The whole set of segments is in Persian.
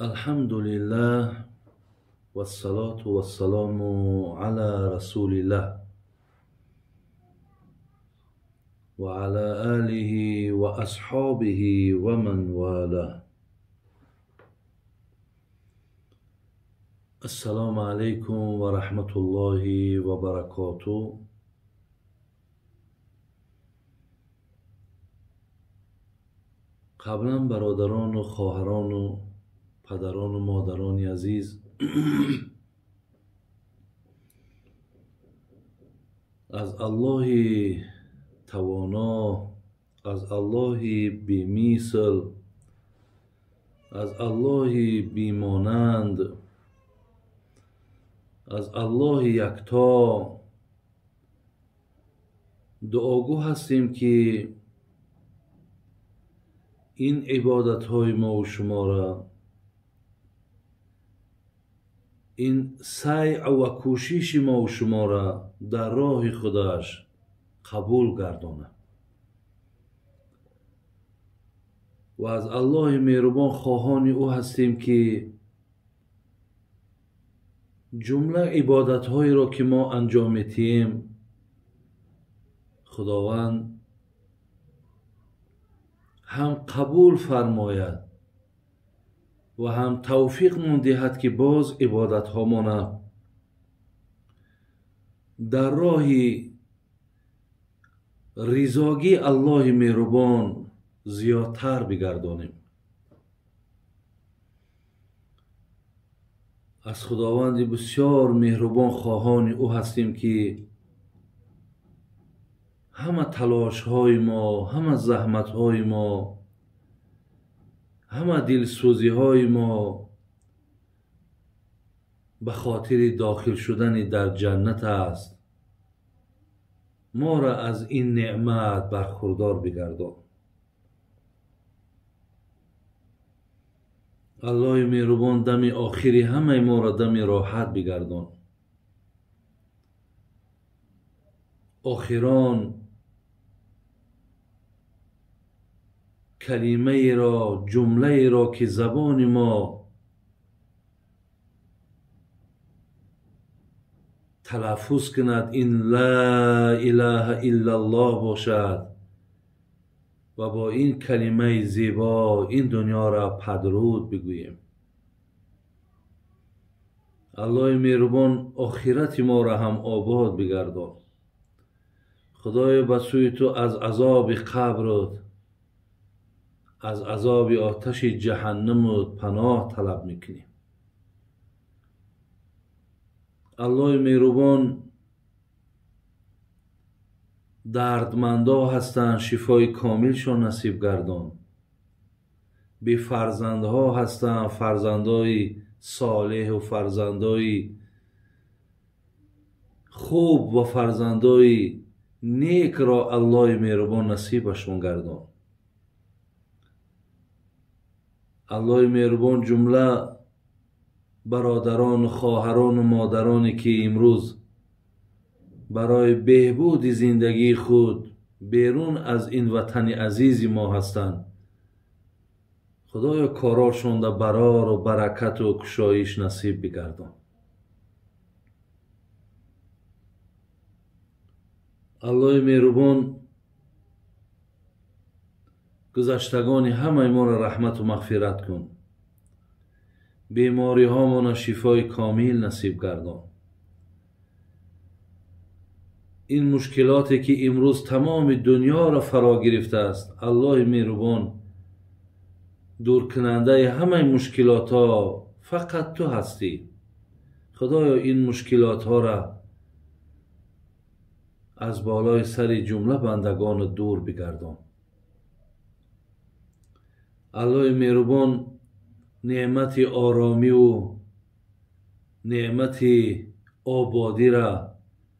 الحمد لله والصلاة والسلام على رسول الله وعلى آله وأصحابه ومن والاه. السلام عليكم ورحمة الله وبركاته. قبلا برادران و خواهران و پدران و مادران عزیز، از الله توانا، از الله بی‌مثل، از الله بیمانند، از الله یکتا دعاگو هستیم که این عبادت های ما و شما را، این سعی و کوشش ما و شما را در راه خودش قبول گردانه و از الله مهربان خواهان او هستیم که جمله عبادت هایی را که ما انجام میدیم خداوند هم قبول فرماید و هم توفیق من دهد که باز عبادت هامان در راه رضاگی الله مهربان زیادتر بگردانیم. از خداوند بسیار مهربان خواهان او هستیم که همه تلاش های ما، همه زحمت های ما، همه دلسوزی های ما به خاطر داخل شدن در جنت است. ما را از این نعمت برخوردار بگردان. الله مهربان دم آخری همه ما را دم راحت بگردان. آخران کلمه را، جمله را که زبان ما تلفظ کند این لا اله الا الله باشد و با این کلمه زیبا این دنیا را پدرود بگوییم. الله مهربان آخرت ما را هم آباد بگردان. خدای به سوی تو از عذاب قبرت، از عذاب آتش جهنم پناه طلب میکنیم. الله مهربان دردمندا هستند، شفای کاملشان نصیب گردان. بی فرزندها هستند، فرزندای صالح و فرزندای خوب و فرزندای نیک را الله مهربان نصیبشون گردان. الله مهربان جمله برادران، خواهران و مادرانی که امروز برای بهبود زندگی خود بیرون از این وطن عزیز ما هستند، خدایا کاراشون در برار و برکت و کشایش نصیب بگردان. الله مهربان گذشتگان همه ما را رحمت و مغفرت کن. بیماری ها را شفای کامل نصیب گردان. این مشکلاتی که امروز تمام دنیا را فرا گرفته است، الله مهربان دور کننده همه مشکلات ها فقط تو هستی. خدایا این مشکلات ها را از بالای سر جمله بندگان دور بگردان. الله مهربان نعمت آرامی و نعمت آبادی را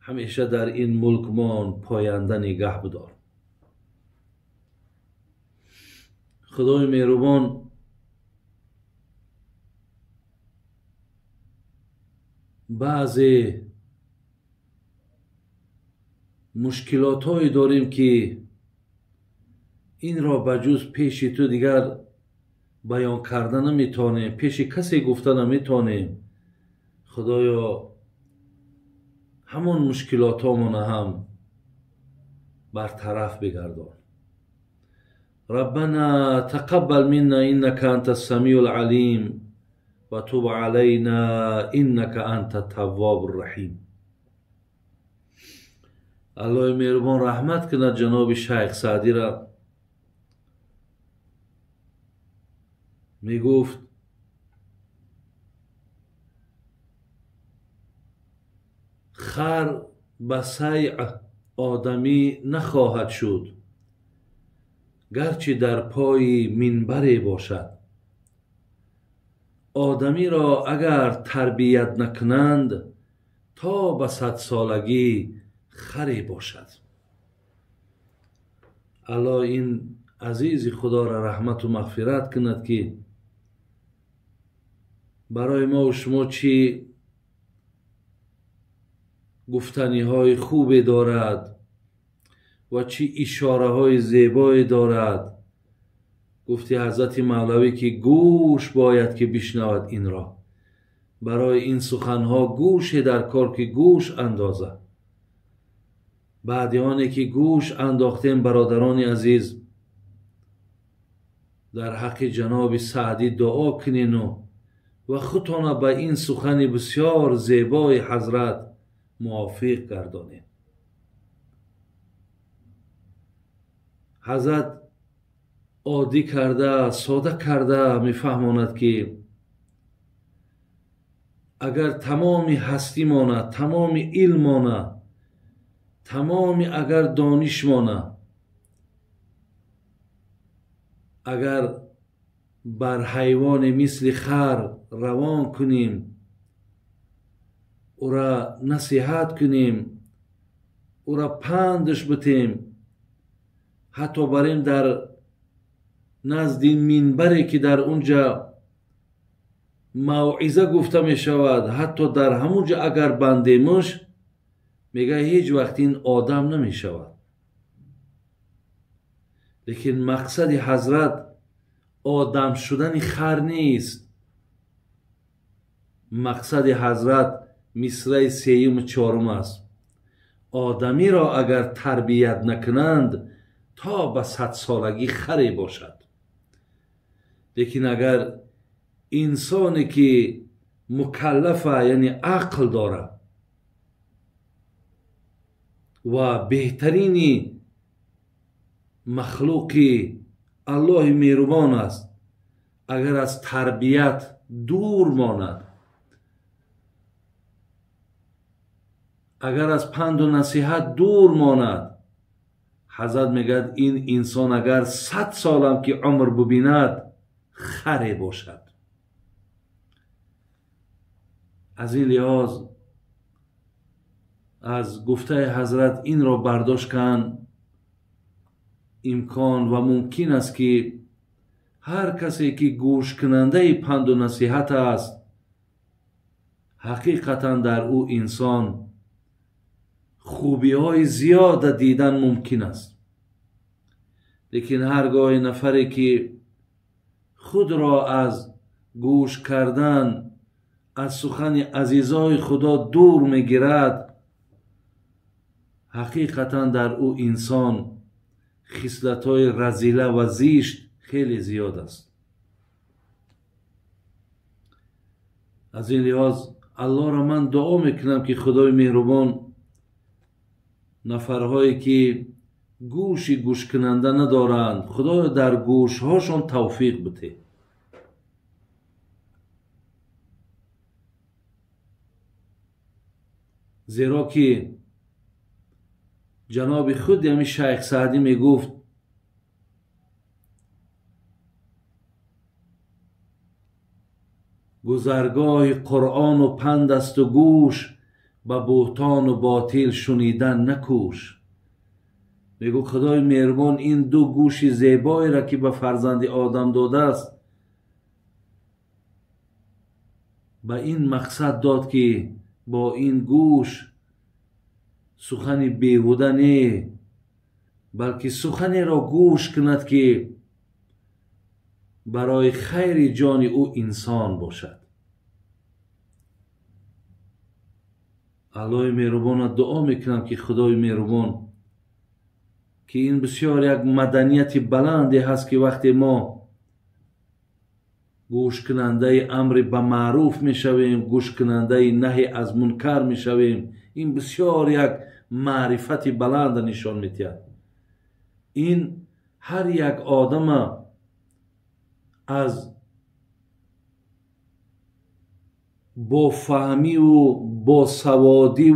همیشه در این ملک ما پاینده نگه بدار. خدای مهربان بعضی مشکلات هایی داریم که این را بجز پیش تو دیگر بیان کردن نمیتونیم، پیش کسی گفتن نمیتونیم. خدایا همون مشکلات هم برطرف بگردان. ربنا تقبل منا انك انت السميع العليم وتب علينا انك انت التواب الرحيم. الله مهربان رحمت کند جناب شیخ سعدی را. می گفت خر به سیع آدمی نخواهد شد گرچه در پای منبری باشد. آدمی را اگر تربیت نکنند تا به 100 سالگی خری باشد. الله این عزیز خدا را رحمت و مغفرت کند که برای ما و شما چی گفتنی های خوبی دارد و چی اشاره های زیبایی دارد. گفتی حضرت مولوی که گوش باید که بشنود این را. برای این سخنها گوش در کار که گوش اندازه. بعدیانی که گوش انداختیم برادران عزیز در حق جناب سعدی دعا کنین و خودتان به این سخن بسیار زیبای حضرت موافق گردانین. حضرت عادی کرده ساده کرده میفهماند که اگر تمام هستی مانه، تمام علم مانه، تمام اگر دانش مانه، اگر بر حیوان مثل خر روان کنیم، او را نصیحت کنیم، او را پندش بتیم، حتی بریم در نزد منبری که در اونجا موعظه گفته می شود، حتی در همونجا اگر بندیمش میگه هیچ وقت این آدم نمی شود. لیکن مقصد حضرت آدم شدن خر نیست. مقصد حضرت مصرع 3 و 4 است. آدمی را اگر تربیت نکنند تا به 100 سالگی خری باشد. لیکن اگر انسانی که مکلفه یعنی عقل داره و بهترین مخلوق الله مهربان است، اگر از تربیت دور ماند، اگر از پند و نصیحت دور ماند، حضرت میگه این انسان اگر 100 سالم که عمر ببیند خری باشد. از این لحاظ از گفته حضرت این را برداشت کن امکان و ممکن است که هر کسی که گوش کننده پند و نصیحت است حقیقتا در او انسان خوبی های زیاد دیدن ممکن است. لیکن هرگاه نفری که خود را از گوش کردن از سخن عزیزای خدا دور میگیرد، حقیقتا در او انسان خصلت‌های رذیله و زشت خیلی زیاد است. از این لحاظ الله را من دعا میکنم که خدای مهربان نفرهایی که گوش کننده ندارند خدای در گوش هاشون توفیق بده. زیرا که جناب خود همین شیخ سعدی می گفت گذرگاه قرآن و پند است و گوش، به بهتان و باطل شنیدن نکوش. میگو خدای مهربان این 2 گوش زیبایی را که به فرزند آدم داده است به این مقصد داد که با این گوش سخن بیهوده نه، بلکه سخنی را گوش کند که برای خیر جان او انسان باشد. الله مهربان دعا میکنم که خدای مهربان که این بسیار یک مدنیت بلندی هست که وقتی ما گوش کننده امر به معروف میشویم، گوش کننده نهی از منکر میشویم، این بسیار یک معرفت بلند نشان میدهد. این هر یک آدم از با فهمی و با سوادی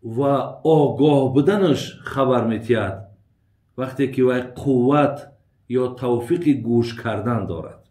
و آگاه بودنش خبر میتید وقتی که وی قوت یا توفیق گوش کردن دارد.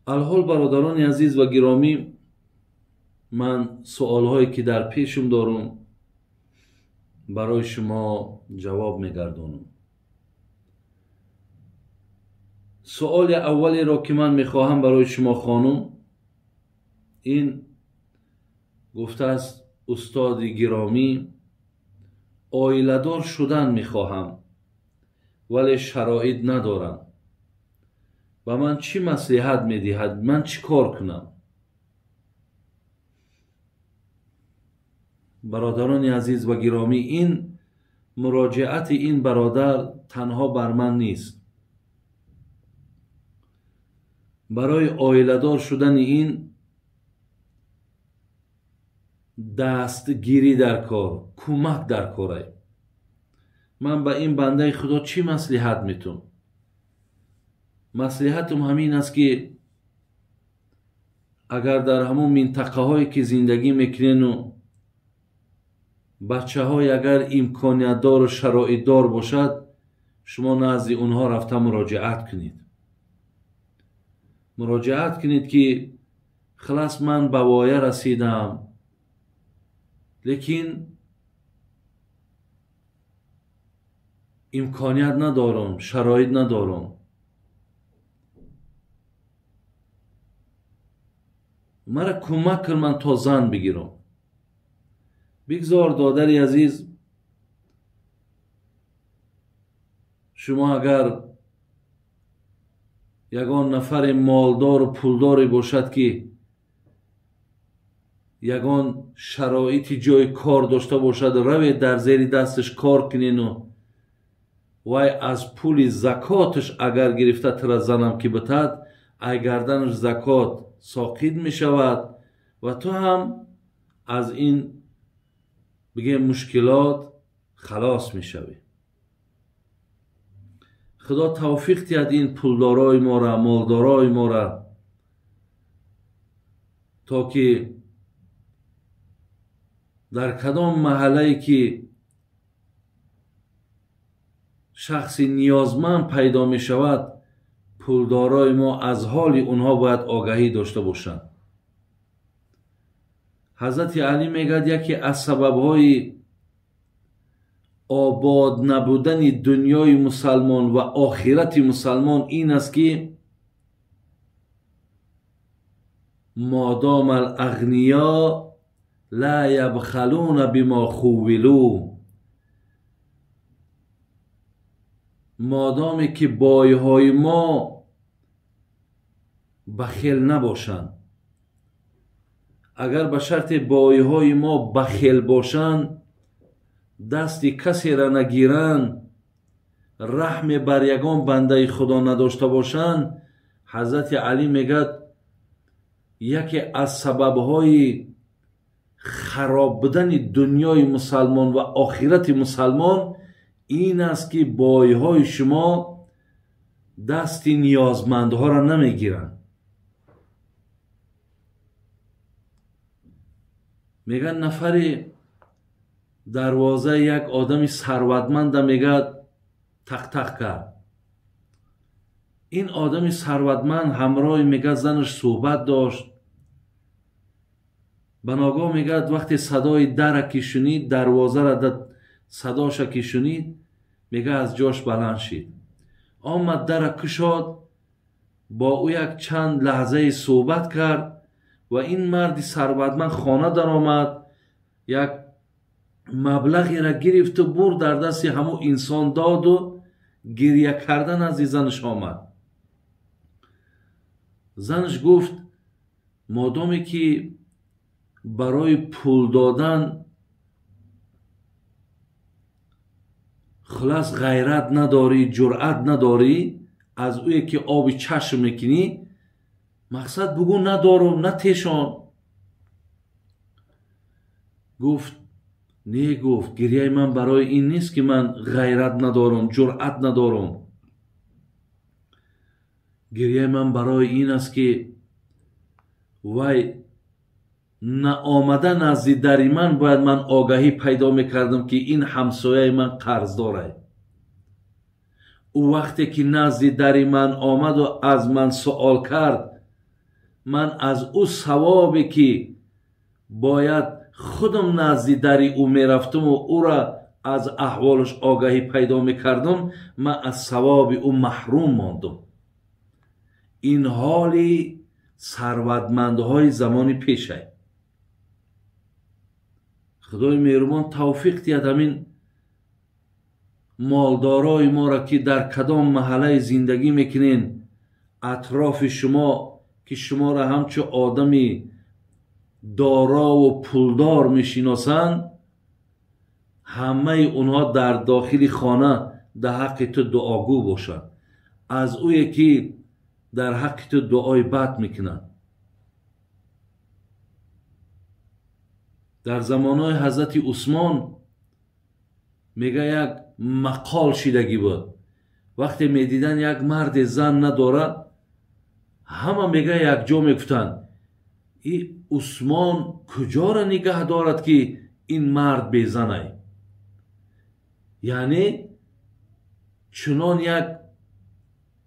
الحال برادران عزیز و گرامی، من سوالهایی که در پیشم دارم برای شما جواب میگردانم. سوال اولی را که من میخواهم برای شما خانم، این گفته است استاد گرامی عائله دار شدن میخواهم ولی شرایط ندارم، و من چی مصلحت میدهد؟ من چی کار کنم؟ برادران عزیز و گرامی، این مراجعت این برادر تنها بر من نیست. برای عائله دار شدن این دستگیری در کار، کمک در کاره. من به این بنده خدا چی مصلحت میتونم؟ مصلحتم همین است که اگر در همون منطقه هایی که زندگی میکنین و بچه های اگر امکانیت دار و شرایط دار باشد، شما نزد اونها رفته مراجعت کنید. مراجعت کنید که خلاص من به وایه رسیدم لیکن امکانیت ندارم، شرایط ندارم، مرا کمک کن من تا زن بگیرم. بگذار دادر عزیز، شما اگر یگان نفر مالدار و پولداری باشد که یگان شرایطی جای کار داشته باشد، روید در زیر دستش کار کنین و وای از پول زکاتش اگر گرفته تر زنم که بتد، ای گردنش زکات ساقط می شود و تو هم از این بگه مشکلات خلاص می شوی. خدا توفیق دهد این پولدارای ما را، مالدارای ما را، تا که در کدام محله که شخصی نیازمند پیدا می شود، پولدارای ما از حال اونها باید آگاهی داشته باشند. حضرت علی میگد یکی از سببهای آباد نبودن دنیای مسلمان و آخرت مسلمان این است که مادام الاغنیا لا یبخلون بما خولوا، مادامی که بایهای ما بخیل نباشند. اگر به شرط بایهای ما بخیل باشند، دستی کسی را نگیرند، رحم بر یگان بنده خدا نداشته باشند، حضرت علی میگد یکی از سببهای خراب بودن دنیای مسلمان و آخرت مسلمان این است که بایهای شما دستی نیازمندها را نمیگیرند. میگن نفری دروازه یک آدمی ثروتمند میگد تق تق کرد. این آدمی ثروتمند همراه میگه زنش صحبت داشت. بناگاه میگد وقتی صدای در که شنید، دروازه را صداش که شنید، میگه از جاش بلند شد، آمد در کشاد، با او یک چند لحظه صحبت کرد و این مرد ثروتمند خانه در آمد، یک مبلغی را گرفت و برد در دست همون انسان داد و گریه کردن از زنش آمد. زنش گفت مادامی که برای پول دادن خلاص غیرت نداری، جرأت نداری، از اوی که آب چشم میکنی، مقصد بگو ندارم، نتیشان. گفت نه، گفت گریه من برای این نیست که من غیرت ندارم، جرأت ندارم. گریه من برای این است که وای آمدن نزد در من باید من آگاهی پیدا میکردم که این همسایه من قرض داره. او وقتی که نزد در من آمد و از من سوال کرد، من از او ثوابی که باید خودم نزد در او میرفتم و او را از احوالش آگاهی پیدا میکردم، من از ثواب او محروم ماندم. این حالی ثروتمندهای زمانی پیشه. خدای مهربان توفیق دهد همین مالدارای ما را که در کدام محله زندگی میکنین، اطراف شما که شما را همچو آدمی دارا و پولدار میشناسند، همه اونها در داخل خانه در حق تو دعاگو باشند، از اوی که در حق تو دعای بد میکنند. در زمانهای حضرت عثمان میگه یک مقال شیدگی بود، وقتی میدیدن یک مرد زن نداره، همه میگه یک جا میگفتن این عثمان کجا را نگه دارد که این مرد بزنه. یعنی چنان یک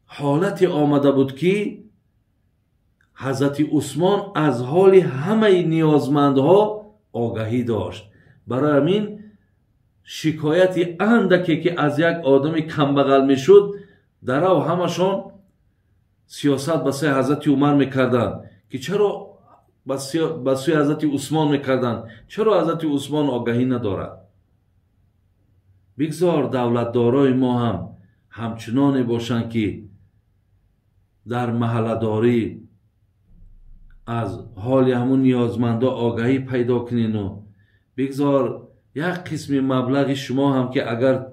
حالتی آمده بود که حضرت عثمان از حال همه نیازمندها آگاهی داشت. برای همین شکایت اندکی که از یک آدم کمبغل میشد، در او همشان سیاست به سوی حضرت عمر میکردن که چرا به سوی حضرت عثمان میکردن، چرا حضرت عثمان آگاهی ندارد. بگذار دولتدارای ما هم همچنان باشند که در محله‌داری از حال همون نیازمندا آگاهی پیدا کنین و بگذار یک قسم مبلغ شما هم که اگر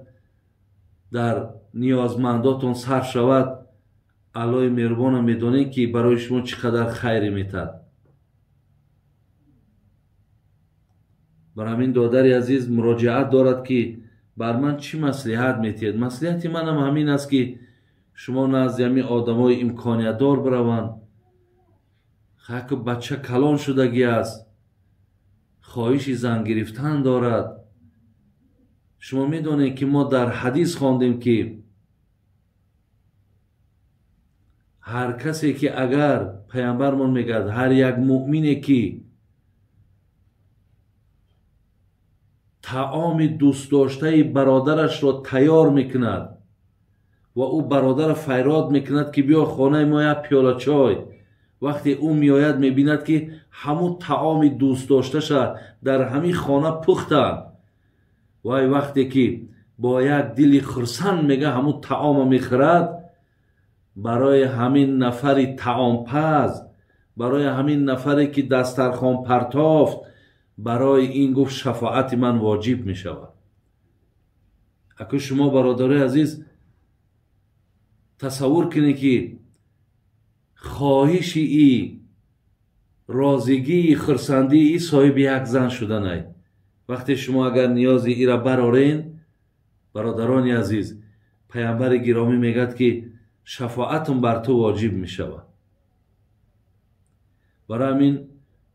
در نیازمنداتون صرف شود، الله مهربان میدونین که برای شما چقدر خیر میتد. برای همین دادر عزیز مراجعت دارد که بر من چی مصلحت میتید. مصلحت من هم همین است که شما نزد همین آدمای امکانیت دار بروند. خاک بچه کلان شدگی است، خواهش زن گرفتن دارد. شما میدونید که ما در حدیث خواندیم که هر کسی که اگر پیامبرمون میگه هر یک مؤمنی که طعام دوست داشته برادرش را تیار میکند و او برادر فریاد میکند که بیا خانه ما یک پیاله چای، وقتی او میآید میبیند که همون طعام دوست داشته در همین خانه پختن، وای وقتی که با یک دل خرسند میگه همون طعام میخورد، برای همین نفری طعام پز، برای همین نفری که دسترخوان پرتافت، برای این گفت شفاعت من واجب میشود. اگه شما برادر عزیز تصور کنید که خواهش ای رازگی خرسندی ای صاحب یک زن شدن ای، وقتی شما اگر نیازی ای را برارین، برادران عزیز پیامبر گرامی میگد که شفاعتم بر تو واجب میشود. برای همین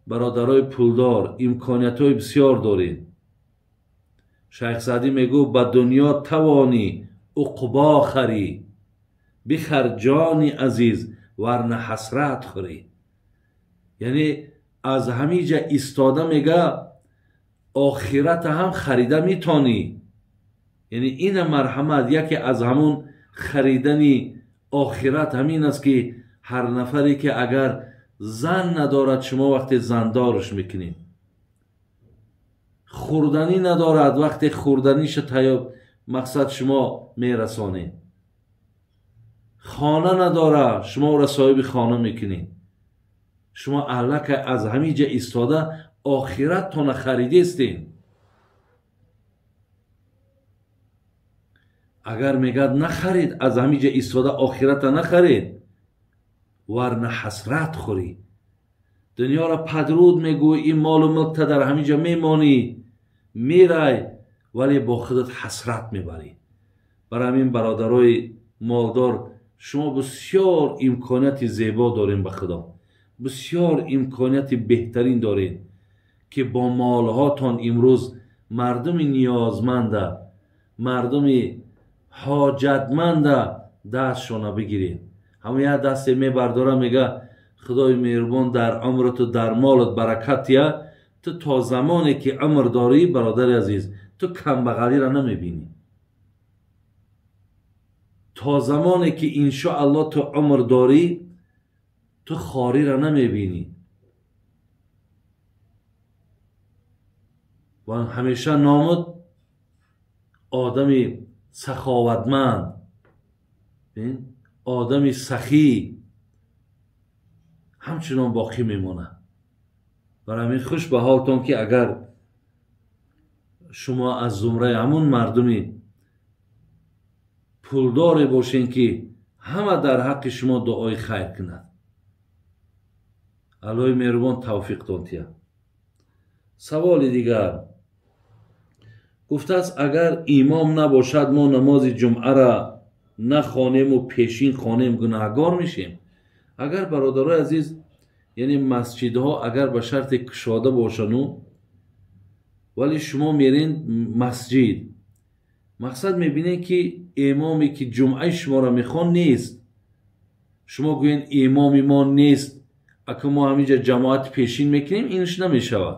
برادرای پولدار امکانیت های بسیار دارین. شیخ سعدی میگو به دنیا توانی عقبا خری، بخر جانی عزیز ورنه حسرت خوری. یعنی از همیجا استاده میگه آخرت هم خریده میتونی. یعنی این مرحمت یکی از همون خریدنی آخرت همین است که هر نفری که اگر زن ندارد شما وقتی زندارش میکنین، خوردنی ندارد وقتی خوردنیش مقصد شما میرسانین، خانه نداره شما او را صاحب خانه میکنین. شما اهلک از همینجا ایستاده آخرت تان خریدیستین. اگر میگد نخرید، از همینجا ایستاده آخرت نخرید، ورنه حسرت خوری. دنیا را پدرود میگوی این مال و ملک در همینجا میمانی، میرای ولی با خودت حسرت میبری. برای همین برادرای مالدار شما بسیار امکانیت زیبا دارین، به خدا بسیار امکانیت بهترین دارین که با مالهاتان امروز مردم نیازمنده، مردم حاجتمنده دستشان بگیرین. همه دست میبرداره میگه خدای مهربان در عمرت و در مالت برکت یا تو تا زمانی که عمر داری برادر عزیز تو کم بغلی را نمیبینی. تا زمانی که انشاءالله تو عمر داری تو خاری را نمیبینی. و همیشه نامت آدمی سخاوتمند، آدمی سخی همچنان باقی میمونه. برای همین خوش به حالتون که اگر شما از زمره همون مردمی پولداری باشین که همه در حق شما دعای خیر کند. الهی مهربان توفیق تانتیه. سوال دیگر گفته است اگر امام نباشد ما نماز جمعه را نخوانیم و پیشین خوانیم گناهگار میشیم؟ اگر برادرای عزیز یعنی مسجدها اگر به شرط کشاده باشن ولی شما میرین مسجد، مقصد میبینین که امامی که جمعه شما را میخوان نیست، شما گوین امام ما نیست اگه ما همینجا جماعت پیشین میکنیم، اینش نمیشود.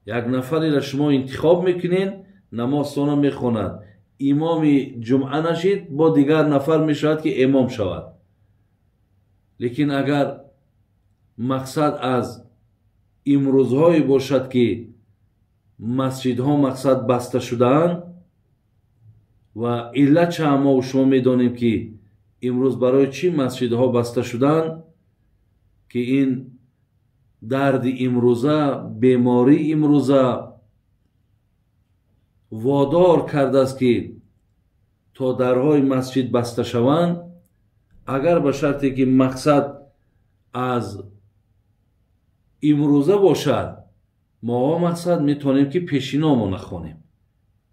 یک نفری را شما انتخاب میکنین نماز تانا میخواند، امام جمعه نشید با دیگر نفر میشود که امام شود. لیکن اگر مقصد از امروزهای باشد که مسجدها مقصد بسته شدن و علت چه ما و شما میدانیم که امروز برای چی مسجدها بسته شدن، که این درد امروزه، بیماری امروزه وادار کرده است که تا درهای مسجد بسته شوند. اگر به شرطی که مقصد از امروزه باشد ما مقصد میتونیم که پیشینامو نخوانیم،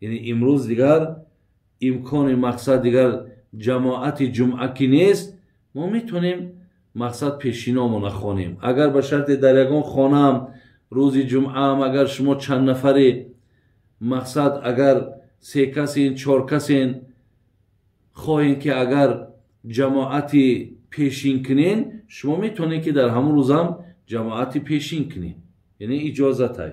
یعنی امروز دیگر امکان مقصد دیگر جماعت جمعه کی نیست، ما میتونیم مقصد پیشینامو نخوانیم. اگر به شرط در یگان خانم روز جمعه هم اگر شما چند نفری مقصد اگر 3 کسین 4 کسین خواهین که اگر جماعتی پیشین کنین، شما میتونین که در همون روز هم جماعتی پیشین کنین، یعنی اجازت های.